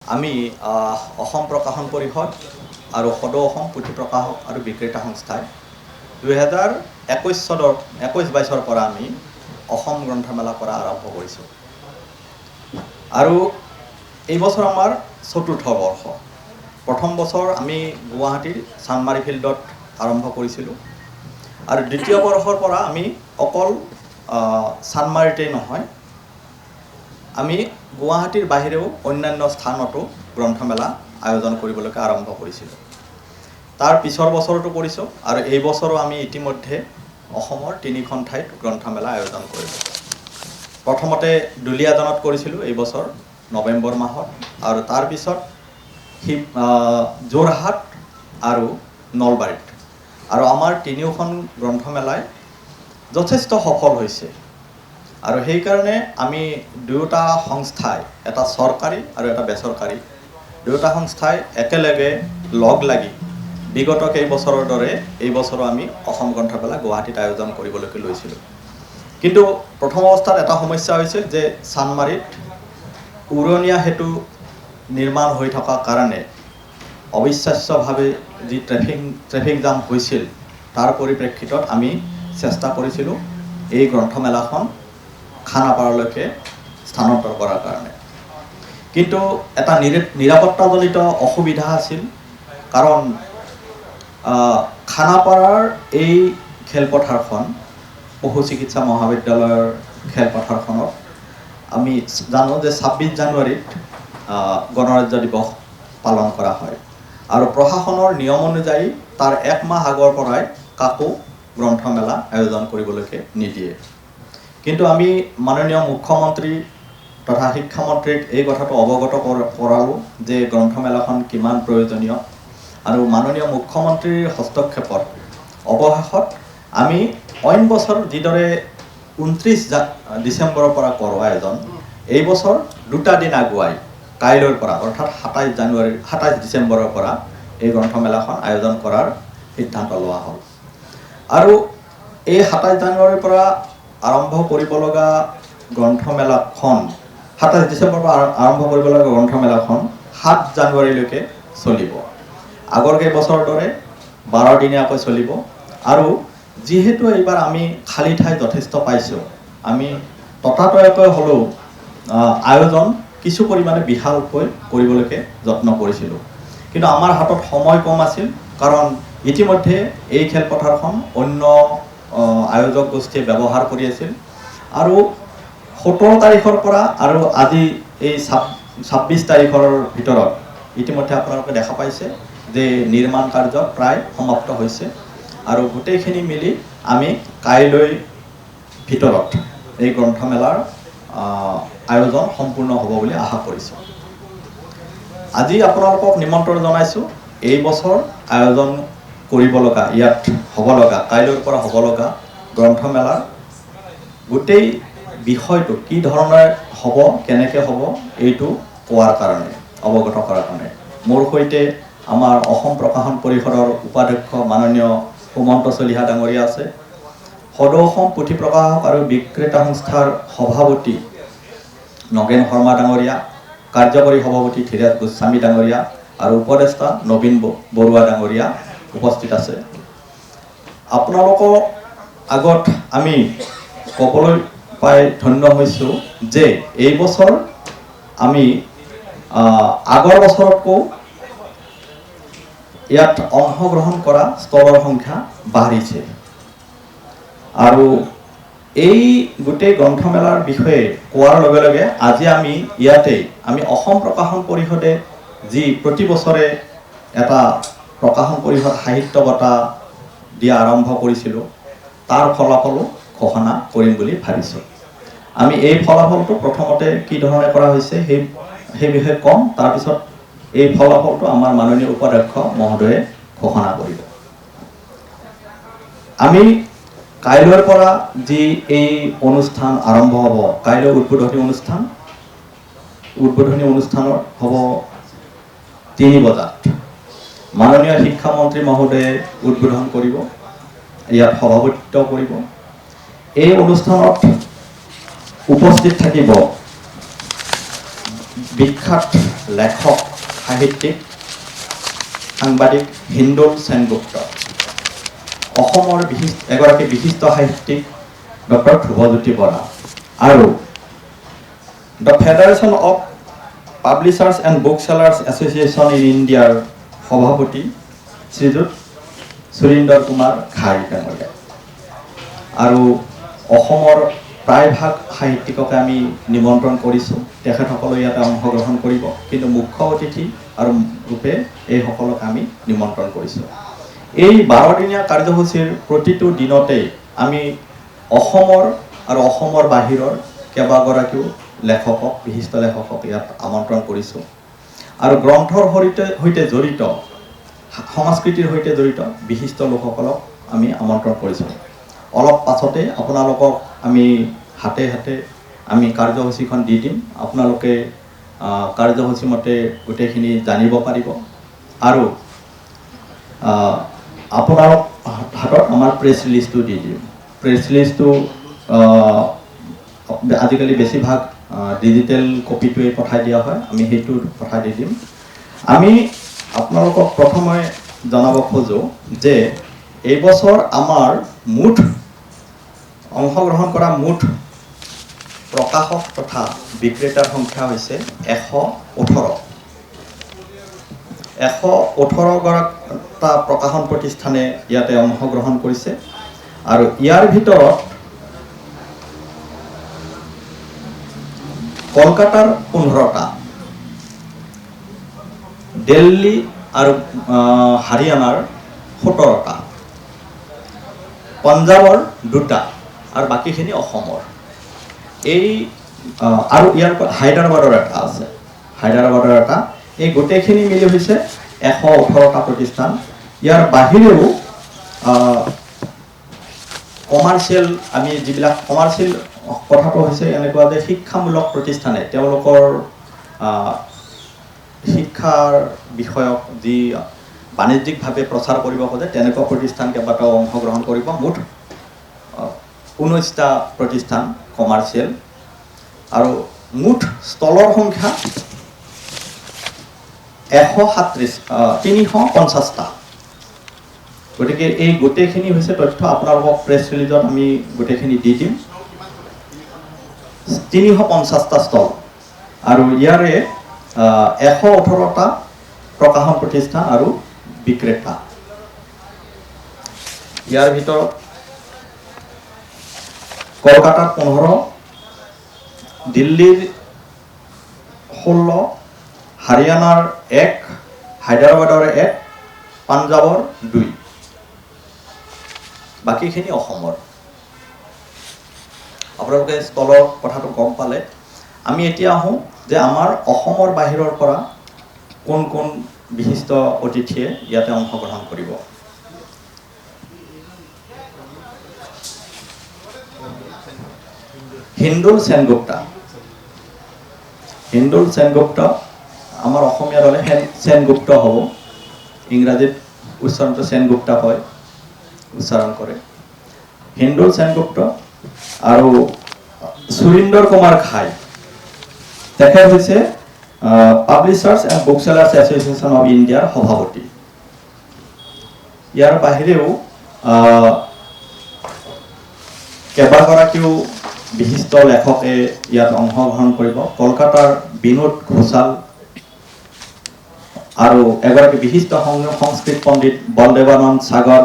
আমি অসম প্ৰকাশন পৰিষদ আৰু সদৌ অসম পুথি প্ৰকাশক আৰু বিক্ৰেতা সংস্থাই 2021-22 পৰা আমি অসম গ্ৰন্থমেলা কৰা আৰম্ভ কৰিছোঁ। আৰু এই বছৰ আমাৰ চতুৰ্থ বৰ্ষ। প্ৰথম বছৰ আমি গুৱাহাটীৰ চানমাৰী ফিল্ডত আৰম্ভ কৰিছিলোঁ আৰু দ্বিতীয় বৰ্ষৰ পৰা আমি অকল চানমাৰীতেই নহয়, আমি গুৱাহাটীৰ বাহিৰেও অন্যান্য স্থানতো গ্ৰন্থমেলা আয়োজন কৰিবলৈ আৰম্ভ কৰিছিলোঁ। তাৰ পিছৰ বছৰতো কৰিছোঁ আৰু এই বছৰো আমি ইতিমধ্যে অসমৰ 3খন ঠাইত গ্ৰন্থমেলা আয়োজন কৰিলোঁ। প্ৰথমতে দুলীয়াজানত কৰিছিলোঁ এই বছৰ নৱেম্বৰ মাহত, আৰু তাৰ পিছত যোৰহাট আৰু নলবাৰীত। আৰু আমাৰ তিনিওখন গ্ৰন্থমেলাই যথেষ্ট সফল হৈছে। আৰু সেইকাৰণে আমি দুয়োটা সংস্থাই, এটা চৰকাৰী আৰু এটা বেচৰকাৰী, দুয়োটা সংস্থাই একেলগে লগ লাগি বিগত কেইবছৰৰ দৰে এই বছৰো আমি অসম গ্ৰন্থমেলা গুৱাহাটীত আয়োজন কৰিবলৈকে লৈছিলোঁ। কিন্তু প্ৰথম অৱস্থাত এটা সমস্যা হৈছিল যে চানমাৰীত উৰণীয়া সেতু নিৰ্মাণ হৈ থকাৰ কাৰণে অবিশ্বাস্যভাৱে যি ট্ৰেফিক জাম হৈছিল, তাৰ পৰিপ্ৰেক্ষিতত আমি চেষ্টা কৰিছিলোঁ এই গ্ৰন্থমেলাখন খানাপাৰালৈকে স্থানান্তৰ কৰাৰ কাৰণে। কিন্তু এটা নিৰাপত্তাজনিত অসুবিধা আছিল, কাৰণ খানাপাৰাৰ এই খেলপথাৰখন পশু চিকিৎসা মহাবিদ্যালয়ৰ খেলপথাৰখনত আমি জানো যে 26 জানুৱাৰীত গণৰাজ্য দিৱস পালন কৰা হয়, আৰু প্ৰশাসনৰ নিয়ম অনুযায়ী তাৰ এক মাহ আগৰ পৰাই কাকো গ্ৰন্থমেলা আয়োজন কৰিবলৈকে নিদিয়ে। কিন্তু আমি মাননীয় মুখ্যমন্ত্ৰী তথা শিক্ষামন্ত্ৰীক এই কথাটো অৱগত কৰালোঁ যে গ্ৰন্থমেলাখন কিমান প্ৰয়োজনীয়, আৰু মাননীয় মুখ্যমন্ত্ৰীৰ হস্তক্ষেপত অৱশেষত আমি অইন বছৰ যিদৰে 29 ডিচেম্বৰৰ পৰা কৰোঁ আয়োজন, এই বছৰ 2টা দিন আগুৱাই কাইলৈৰ পৰা অৰ্থাৎ 27 ডিচেম্বৰৰ পৰা এই গ্ৰন্থমেলাখন আয়োজন কৰাৰ সিদ্ধান্ত লোৱা হ'ল। আৰু এই 27 জানুৱাৰীৰ পৰা আৰম্ভ কৰিব লগা গ্ৰন্থমেলাখন, 27 ডিচেম্বৰৰ পৰা আৰম্ভ কৰিব লগা গ্ৰন্থমেলাখন 7 জানুৱাৰীলৈকে চলিব। আগৰ কেইবছৰৰ দৰে 12 দিনীয়াকৈ চলিব। আৰু যিহেতু এইবাৰ আমি খালী ঠাই যথেষ্ট পাইছোঁ, আমি ততাতৈয়াকৈ হ'লেও আয়োজন কিছু পৰিমাণে বিশালকৈ কৰিবলৈকে যত্ন কৰিছিলোঁ। কিন্তু আমাৰ হাতত সময় কম আছিল, কাৰণ ইতিমধ্যে এই খেলপথাৰখন অন্য আয়োজক গোষ্ঠীয়ে ব্যৱহাৰ কৰি আছিল। আৰু 17 তাৰিখৰ পৰা আৰু আজি এই 26 তাৰিখৰ ভিতৰত ইতিমধ্যে আপোনালোকে দেখা পাইছে যে নিৰ্মাণ কাৰ্য প্ৰায় সমাপ্ত হৈছে, আৰু গোটেইখিনি মিলি আমি কাইলৈ ভিতৰত এই গ্ৰন্থমেলাৰ আয়োজন সম্পূৰ্ণ হ'ব বুলি আশা কৰিছোঁ। আজি আপোনালোকক নিমন্ত্ৰণ জনাইছোঁ এই বছৰ আয়োজন কৰিব লগা, ইয়াত হ'ব লগা, কাইলৈৰ পৰা হ'ব লগা গ্ৰন্থমেলাৰ গোটেই বিষয়টো কি ধৰণে হ'ব, কেনেকৈ হ'ব, এইটো কোৱাৰ কাৰণে, অৱগত কৰাৰ কাৰণে মোৰ সৈতে আমাৰ অসম প্ৰকাশন পৰিষদৰ উপাধ্যক্ষ মাননীয় সুমন্ত চলিহা ডাঙৰীয়া আছে, সদৌ অসম পুথি প্ৰকাশক আৰু বিক্ৰেতা সংস্থাৰ সভাপতি নগেন শৰ্মা ডাঙৰীয়া, কাৰ্যকৰী সভাপতি ধীৰাজ গোস্বামী ডাঙৰীয়া আৰু উপদেষ্টা নবীন বৰুৱা ডাঙৰীয়া উপস্থিত আছে। আপোনালোকৰ আগত আমি ক'বলৈ পাই ধন্য হৈছোঁ যে এই বছৰ আমি আগৰ বছৰতকৈ ইয়াত অংশগ্ৰহণ কৰা ষ্টলৰ সংখ্যা বাঢ়িছে। আৰু এই গোটেই গ্ৰন্থমেলাৰ বিষয়ে কোৱাৰ লগে লগে আজি আমি ইয়াতেই আমি অসম প্ৰকাশন পৰিষদে যি প্ৰতি বছৰে এটা প্ৰকাশন পৰিষদ সাহিত্য বঁটা দিয়া আৰম্ভ কৰিছিলোঁ, তাৰ ফলাফলো ঘোষণা কৰিম বুলি ভাবিছোঁ। আমি এই ফলাফলটো প্ৰথমতে কি ধৰণে কৰা হৈছে সেই বিষয়ে ক'ম, তাৰপিছত এই ফলাফলটো আমাৰ মাননীয় উপাধ্যক্ষ মহোদয়ে ঘোষণা কৰিব। আমি কাইলৈৰ পৰা যি এই অনুষ্ঠান আৰম্ভ হ'ব, কাইলৈ উদ্বোধনী অনুষ্ঠানৰ হ'ব 3 বজাত। মাননীয় শিক্ষামন্ত্ৰী মহোদয়ে উদ্বোধন কৰিব, ইয়াত সভাপতিত্ব কৰিব। এই অনুষ্ঠানত উপস্থিত থাকিব বিখ্যাত লেখক সাহিত্যিক সাংবাদিক হিন্দোল সেনগুপ্ত, অসমৰ এগৰাকী বিশিষ্ট সাহিত্যিক ডক্টৰ ধ্ৰুৱজ্যোতি বৰা আৰু the federation of publishers and book sellers association in ইণ্ডিয়াৰ সভাপতি শ্ৰীযুত সুৰীন্দৰ কুমাৰ ঘাই ডাঙৰীয়া। আৰু অসমৰ প্ৰায়ভাগ সাহিত্যিককে আমি নিমন্ত্ৰণ কৰিছোঁ, তেখেতসকলে ইয়াতে অংশগ্ৰহণ কৰিব, কিন্তু মুখ্য অতিথি আৰু ৰূপে এইসকলক আমি নিমন্ত্ৰণ কৰিছোঁ। এই 12 দিনীয়া কাৰ্যসূচীৰ প্ৰতিটো দিনতেই আমি অসমৰ আৰু অসমৰ বাহিৰৰ কেইবাগৰাকীও লেখকক, বিশিষ্ট লেখকক ইয়াত আমন্ত্ৰণ কৰিছোঁ আৰু গ্ৰন্থৰ সৈতে জড়িত, সংস্কৃতিৰ সৈতে জড়িত বিশিষ্ট লোকসকলক আমি আমন্ত্ৰণ কৰিছোঁ। অলপ পাছতে আপোনালোকক আমি হাতে হাতে আমি কাৰ্যসূচীখন দি দিম, আপোনালোকে কাৰ্যসূচী মতে গোটেইখিনি জানিব পাৰিব। আৰু আপোনালোক হাতত আমাৰ প্ৰেছ ৰিলিজটো দি দিম। প্ৰেছ ৰিলিজটো আজিকালি বেছিভাগ ডিজিটেল কপিটোৱে পঠাই দিয়া হয়, আমি সেইটো পঠাই দি দিম। আমি আপোনালোকক প্ৰথমে জনাব খোজোঁ যে এইবছৰ আমাৰ মুঠ অংশগ্ৰহণ কৰা মুঠ প্ৰকাশক তথা বিক্ৰেতাৰ সংখ্যা হৈছে 118। 118গৰাকীটা প্ৰকাশন প্ৰতিষ্ঠানে ইয়াতে অংশগ্ৰহণ কৰিছে আৰু ইয়াৰ ভিতৰত কলকাতাৰ 15টা, দিল্লী আৰু হাৰিয়ানাৰ 17টা, পঞ্জাৱৰ 2টা আৰু বাকীখিনি অসমৰ। এই আৰু ইয়াৰ হায়দৰাবাদৰ এটা আছে, হায়দৰাবাদৰ এটা। এই গোটেইখিনি মিলি হৈছে 118টা প্ৰতিষ্ঠান। ইয়াৰ বাহিৰেও কমাৰ্চিয়েল, আমি যিবিলাক কমাৰ্চিয়েল, কথাটো হৈছে এনেকুৱা যে শিক্ষামূলক প্ৰতিষ্ঠানে তেওঁলোকৰ শিক্ষাৰ বিষয়ক যি বাণিজ্যিকভাৱে প্ৰচাৰ কৰিব খোজে তেনেকুৱা প্ৰতিষ্ঠান কেইবাটাও অংশগ্ৰহণ কৰিব। মুঠ 19টা প্ৰতিষ্ঠান কমাৰ্চিয়েল আৰু মুঠ ষ্টলৰ সংখ্যা 350টা। গতিকে এই গোটেইখিনি হৈছে তথ্য, আপোনালোকক প্ৰেছ ৰিলিজত আমি গোটেইখিনি দি দিম। 350টা ষ্টল আৰু ইয়াৰে 118টা প্ৰকাশন প্ৰতিষ্ঠান আৰু বিক্ৰেতা। ইয়াৰ ভিতৰত কলকাতাত 15, দিল্লীৰ 16, হাৰিয়ানাৰ 1, হায়দৰাবাদৰ 1, পাঞ্জাৱৰ 2, বাকীখিনি অসমৰ। আপোনালোকে ষ্টলৰ কথাটো গম পালে। আমি এতিয়া আহোঁ যে আমাৰ অসমৰ বাহিৰৰ পৰা কোন কোন বিশিষ্ট অতিথিয়ে ইয়াতে অংশগ্ৰহণ কৰিব। হিন্দোল সেনগুপ্তা। হিন্দোল সেনগুপ্তা আমাৰ অসমীয়া হ'লে সেনগুপ্ত হ'ব, ইংৰাজীত উচ্চাৰণটো সেনগুপ্তা হয়, উচ্চাৰণ কৰে। হিন্দোল সেনগুপ্ত আৰু সুৰীন্দৰ কুমাৰ ঘাই, তেখেত হৈছে publishers and book sellers association of ইণ্ডিয়াৰ সভাপতি। ইয়াৰ বাহিৰেও কেইবাগৰাকীও বিশিষ্ট লেখকে ইয়াত অংশগ্ৰহণ কৰিব। কলকাতাৰ বিনোদ ঘোষাল আৰু এগৰাকী বিশিষ্ট সংস্কৃত পণ্ডিত বলদেৱানন্দ সাগৰ,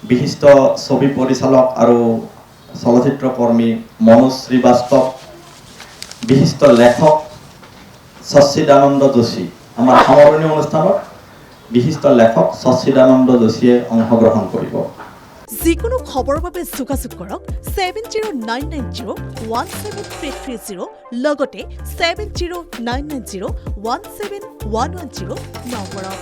বিশিষ্ট ছবি পৰিচালক আৰু চলচ্চিত্ৰ কৰ্মী মনোজ শ্ৰীবাস্তৱ, বিশিষ্ট লেখক সচ্চিদানন্দ যোশী। আমাৰ সামৰণি অনুষ্ঠানত বিশিষ্ট লেখক সচ্চিদানন্দ যোশীয়ে অংশগ্ৰহণ কৰিব। যিকোনো খবৰৰ বাবে যোগাযোগ কৰক 7099017330 লগতে 7099017110 নম্বৰত।